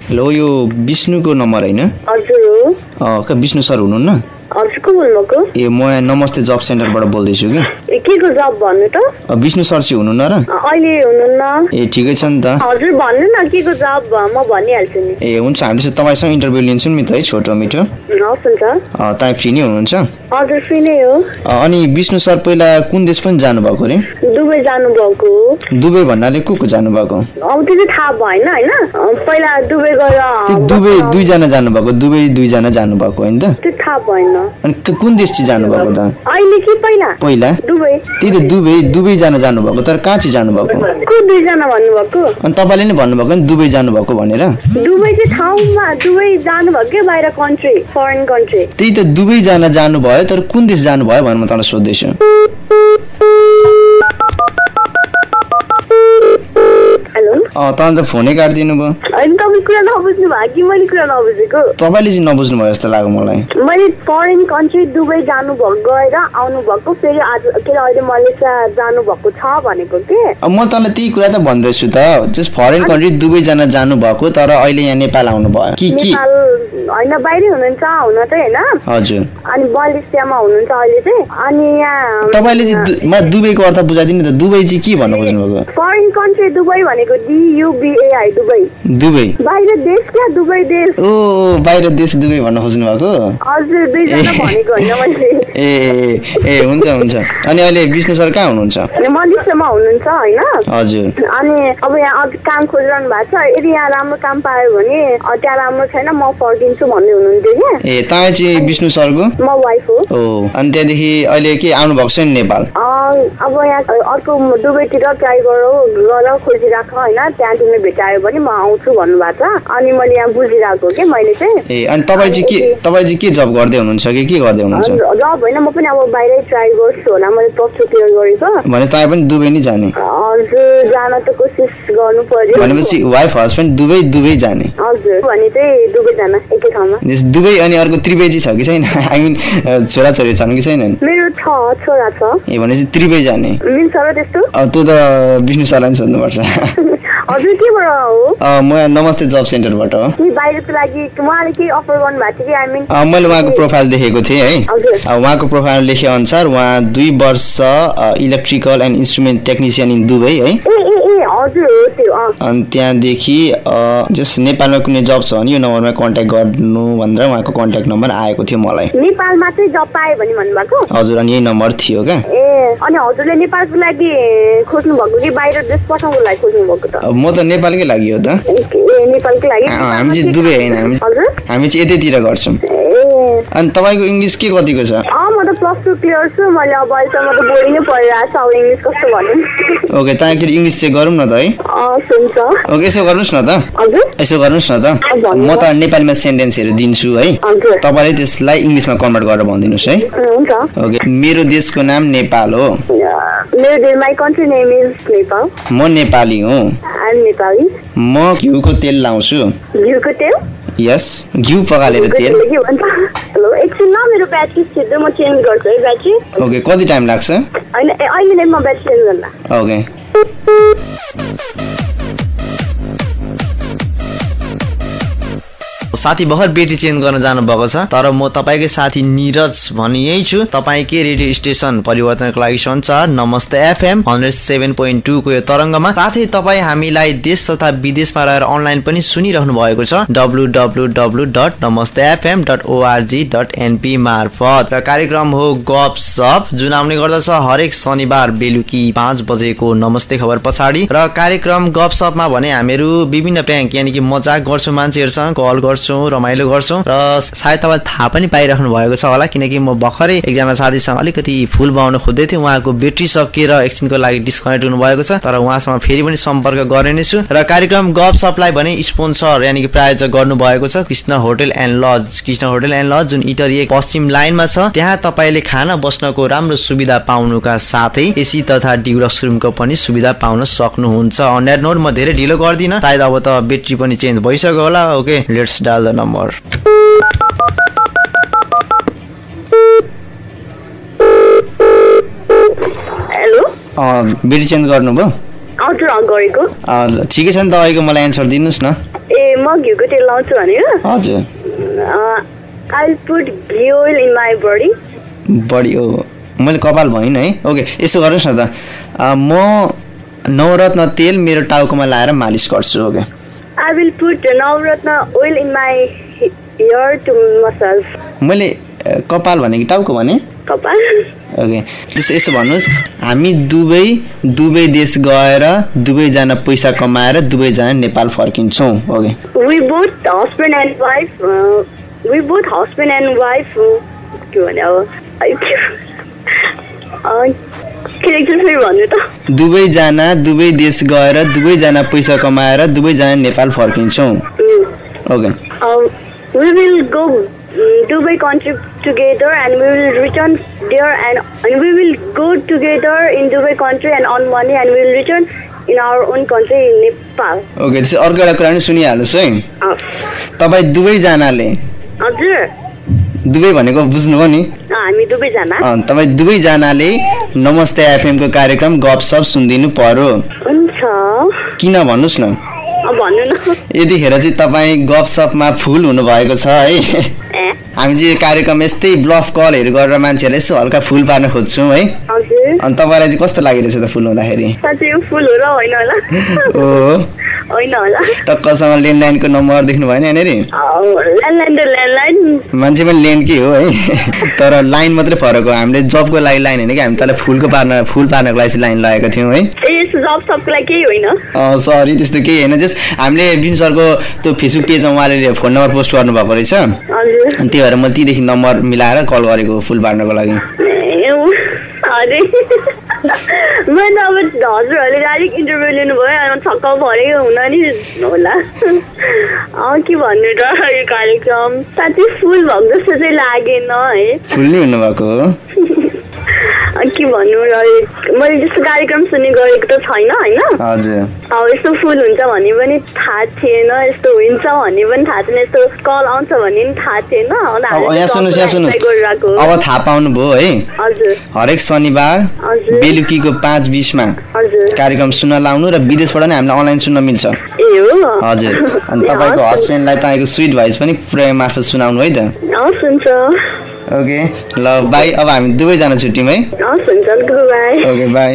Hello यो विष्णुको number हैन? हजुर हो विष्णु सर हुनुहुन्न? हजुर को बोल्नुभएको? ए म नमस्ते जब सेन्टरबाट बोल्दैछु कि। के को जब भन्नु त? विष्णु सर चाहिँ हुनुहुन्न र? अहिले हुनुहुन्न। ए ठिकै छ नि त। हजुर भन्नु न के को जब म भनिहाल्छु नि। ए हुन्छ हामी चाहिँ तपाईसँग इन्टरभ्यु लिन्छौँ नि त है छोटो मिठो। हस् हुन्छ। तपाईँ फ्री नै हुनुहुन्छ? हजुर फ्री नै हो। अनि विष्णु सर पहिला कुन देश पनि जानुभएको रे? दुबई जानुभएको। दुबई भन्नाले को जानुभएको? अब त्यो चाहिँ थाहा भएन हैन? पहिला दुबई गएर दुबई दुईजना जानुभएको, दुबई दुईजना जानुभएको हैन त? त्यो थाहा भएन। अनि कुन देश चाहिँ जानुभएको त? अहिले कि पहिला? पहिला दुबई। त्यही त दुबई जानुभएको, तर कहाँ चाहिँ जानुभएको? को दुईजना भन्नुभएको? अनि तपाईले नै भन्नुभएको नि दुबई जानुभएको भनेर? दुबई चाहिँ ठाउँमा दुबई जानुभएको के बाहिर कन्ट्री, फरेन कन्ट्री। त्यही त दुबई जानुभयो, तर कुन देश जानुभयो भनेर म तँलाई सोध्दैछु। तपाईँ त फोनै काटिदिनु भयो। अनि तपाईँ कुरा नबुझ्नु भयो कि मैले कुरा नबुझेको? तपाईँले चाहिँ नबुझ्नु भयो जस्तो लाग्यो मलाई। मैले फरेन कन्ट्री दुबई जानुभएको, गएर आउनु भएको, फेरि आज के अहिले मलेसिया जानुभएको छ भनेको के। म तँलाई त्यही कुरा त भन्दैछु त, जस्ट फरेन कन्ट्री दुबई जानु भएको, तर अहिले यहाँ नेपाल आउनु भयो कि? नेपाल होइन बाहिरै हुनुहुन्छ हुन चाहिँ हैन? हजुर। अनि मलेसियामा हुनुहुन्छ अहिले चाहिँ। अनि यहाँ तपाईले चाहिँ म दुबईको अर्थ बुझाइदिनु त, दुबई चाहिँ के भन्नु खोज्नु भएको? फरेन कन्ट्री दुबई भनेको DUBAI दुबई। दुबई बाहिर देश क्या? दुबई देश। ओ बाहिर देश दुबई भन्न खोज्नु भएको? हजुर दुईजना भनेको होइन मैले। ए हुन्छ हुन्छ। अनि अहिले विष्णु सर कहाँ हुनुहुन्छ? मलेसियामा हुनुहुन्छ हैन? हजुर। अनि अब यहाँ अझ काम खोजिरहनु भएको छ, यदि यहाँ राम्रो काम पायो भने त्यहाँ राम्रो छैन म फर्किन्छु भन्दै हुनुहुन्थ्यो क्या। ए तपाईँ चाहिँ विष्णु सरको? म वाइफ हो। ओ अनि त्यहाँदेखि अहिले के आउनु भएको छैन नेपाल? अब यहाँ अर्को दुबईतिर ट्राई गर खोजिराख होइन, त्यहाँ तिमीले भेटायो भने म आउँछु भन्नुभएको छ। अनि मैले यहाँ बुझिरहेको के मैले चाहिँ। ए अनि तपाईँ चाहिँ के जब गर्दै हुनुहुन्छ कि के गर्दै हुनुहुन्छ? जब होइन म पनि अब बाहिरै ट्राई गर्छु होला, मैले प्लस 2 क्लियर गरेको। भने तपाईँ पनि दुबई नै जाने? हजुर जान त कोसिस गर्नु पर्यो। भनेपछि वाइफ हस्बेन्ड दुबई जाने? हजुर भने चाहिँ दुबई जान एकै ठाउँमा। दुबई अनि अर्को त्रिवेदी छ कि छैन? आई मिन छोराछोरी छन् कि छैनन्? मेरो छोरा छ। ए भनेपछि त्रिवेदी जाने मिल्छ र त्यस्तो? त्यो त विष्णु सरलाई सोध्नुपर्छ। हजुर केबाट हो? म नमस्ते जब सेन्टरबाट हो। कि बाहिरको लागि उहाँले केही अफर गर्नुभएको थियो कि? आई मिन मैले उहाँको प्रोफाइल देखेको थिएँ है। उहाँको प्रोफाइल लेखे अनुसार उहाँ 2 वर्ष electrical and instrument technician in Dubai है। हजुर हो त्यो। अनि त्यहाँदेखि जस्ट नेपालमा कुनै जब छ भने यो नम्बरमा कन्ट्याक्ट गर्नु भनेर उहाँको कन्ट्याक्ट नम्बर आएको थियो मलाई। नेपालमा चाहिँ जब पाए भने भन्नुभएको? हजुर अनि यही नम्बर थियो क्या। अनि हजुरले नेपालको लागि खोज्नु भएको कि बाहिर देश पठाउनको लागि खोज्नु भएको त? म त नेपालकै लागि हो त। नेपालकै लागि? हामी चाहिँ दुबई होइन, हामी चाहिँ यतैतिर गर्छौँ। अनि तपाईँको इङ्ग्लिस के कतिको छ? म त प्लस 2 क्लियर छु। मैले अब अहिलेसम्म त बोर्डिङै पढिरहेको छु। अब इङ्ग्लिस कस्तो भन्नु? ओके तपाईँ इङ्ग्लिस चाहिँ गरौँ न त है। हुन्छ। ओके यसो गर्नुहोस् न त। यसो गर्नुहोस् न त, म त नेपालीमा सेन्टेन्सहरू दिन्छु है, तपाईँले त्यसलाई इङ्ग्लिसमा कन्भर्ट गरेर भनिदिनुहोस् है। हुन्छ। ओके मेरो देशको नाम नेपाल हो। My country name is Nepal. म नेपाली हुँ। नेपाली। म घिउको तेल लाउँछु। घिउको तेल? यस घिउ पकालेर तेल। हेलो एकछिन न मेरो ब्याट्री छिर्दै म चेन्ज गर्छु है ब्याट्री। ओके कति टाइम लाग्छ? हैन अहिले नै म ब्याट्री चेन्ज गर्ला। ओके साथी भर्खर ब्याट्री चेन्ज गर्न जानु भएको छ, तर म तपाईकै साथी निरज भनी यही छु। तपाईकै रेडियो स्टेसन परिवर्तनको लागि सञ्चार नमस्ते FM 107.2 को यो तरङ्गमा। साथै तपाई हामीलाई देश तथा विदेशमा रहेर अनलाइन पनि सुनिरहनु भएको छ www.namastefm.org.np मार्फत। र कार्यक्रम हो गपसप जुन आउने गर्दछ हरेक शनिबार बेलुकी 5 बजेको नमस्ते खबर पछाडि। र कार्यक्रम गपसपमा भने हामीहरू विभिन्न प्याङ्क यानि कि मजाक गर्छौँ, मान्छेहरूसँग कल गर्छौँ, रमाइलो गर्छौँ। र सायद तपाईलाई थाहा पनि पाइराख्नु भएको छ होला, किनकि म भर्खरै एकजना साथीसँग अलिकति फुल बाउन खोज्दै थिएँ। उहाँको ब्याट्री सकिएर एकछिनको लागि डिस्कनेक्ट हुनु भएको छ, तर उहाँसँग फेरि पनि सम्पर्क गर्ने नै छु। र कार्यक्रम गपसपलाई भने स्पोन्सर यानि कि प्रायोजक गर्नु भएको छ Krishna hotel and lodge. Krishna hotel and lodge जुन इटरी 1 पश्चिम लाइनमा छ, त्यहाँ तपाईले खाना बस्नको राम्रो सुविधा पाउनुका साथै एसी तथा डिलक्स रुमको पनि सुविधा पाउन सक्नुहुन्छ। अन दैट नोट म धेरै ढिलो गर्दिन, सायद अब त ब्याट्री पनि चेन्ज भइसक्यो होला। Okay let's dial the number. Hello battery change गर्नुभयो? हजुर गरेको। ठिकै छ नि, तपाईँको मलाई एन्सर दिनुहोस् न। ए म घिउको तेल लाउँछु भनेको हजुर I'll put ghee oil in my body. बडी ओ मैले कपाल भइन है ओके यसो गर्नुहोस् न त म नवरत्न तेल मेरो टाउकोमा लाएर मालिस गर्छु okay I will put Navratna oil in my hair to massage. मैले कपाल भनेको टाउको भने कपाल ओके त्यसो यसो भन्नुहोस् हामी दुबई देश गएर दुबईजना पैसा कमाएर दुबईजना नेपाल फर्किन्छौँ okay We both husband and wife के भने अब के फेरि भन्नु त दुबई देश गएर दुबईजना पैसा कमाएर दुबईजना नेपाल फर्किन्छौँ okay we will go Dubai country together and we will return there and we will go together in Dubai country and earn money and we will return in our own country in Nepal. Okay त्यसो अर्को एउटा कुरा पनि सुनिहाल्नुहोस् है तपाईँ दुबईजनाले हजुर Dubai भनेको बुझ्नुभयो नि हामी दुबईजना तपाईँ दुबईजनाले नमस्ते एफएम को कार्यक्रम गफसप सुनिदिनु पर्यो हुन्छ किन भन्नुहोस् न भन्नु न यतिखेर चाहिँ तपाईँ गफसपमा फुल हुनुभएको छ है हामी चाहिँ कार्यक्रम यस्तै ब्लफ कलहरू गरेर मान्छेहरूलाई यसो हल्का फुल पार्न खोज्छौँ है अनि तपाईँलाई चाहिँ कस्तो लागिरहेछ त फुल हुँदाखेरि टक्कसँग ल्यान्डलाइनको नम्बर देख्नु भएन यहाँनिर मान्छे पनि ल्यान्डकै हो है तर लाइन मात्रै फरक हो हामीले जबको लागि लाइन होइन कि हामी तँलाई फुल पार्नको लागि लाइन लगाएका थियौँ है सरी त्यस्तो केही होइन जस्ट हामीले बिन सरको त्यो फेसबुक पेजमा उहाँले फोन नम्बर पोस्ट गर्नुभएको रहेछ अनि त्यही भएर मैले तीदेखि नम्बर मिलाएर कल गरेको फुल पार्नको लागि मैले अब हजुरहरूले डाइरेक्ट इन्टरभ्यू लिनुभयो छक्क परेको हुन नि होला के भन्नु र यो कार्यक्रम साँच्चै फुल भएको जस्तो चाहिँ लागेन है फुल नै हुनुभएको के भन्नु र मैले जस्तो कार्यक्रम सुन्ने गरेको त छैन होइन अब यस्तो फुल हुन्छ भन्ने पनि थाहा थिएन यस्तो हुन्छ भन्ने पनि थाहा थिएन यस्तो कल आउँछ भन्ने पनि थाहा थिएन अब थाहा पाउनु भयो है हजुर हरेक शनिबार बेलुकीको 5:20 मा कार्यक्रम सुन्न लाउनु र विदेशबाट नै हामीलाई अनलाइन सुन्न मिल्छ हजुर अनि तपाईको हस्बेन्डलाई तपाईको स्वीट भोइस पनि प्रयोग मार्फत सुनाउनु है त सुन्छ ओके ल बाई अब हामी दुवैजना छुट्यौँ है हुन्छ बाई ओके बाई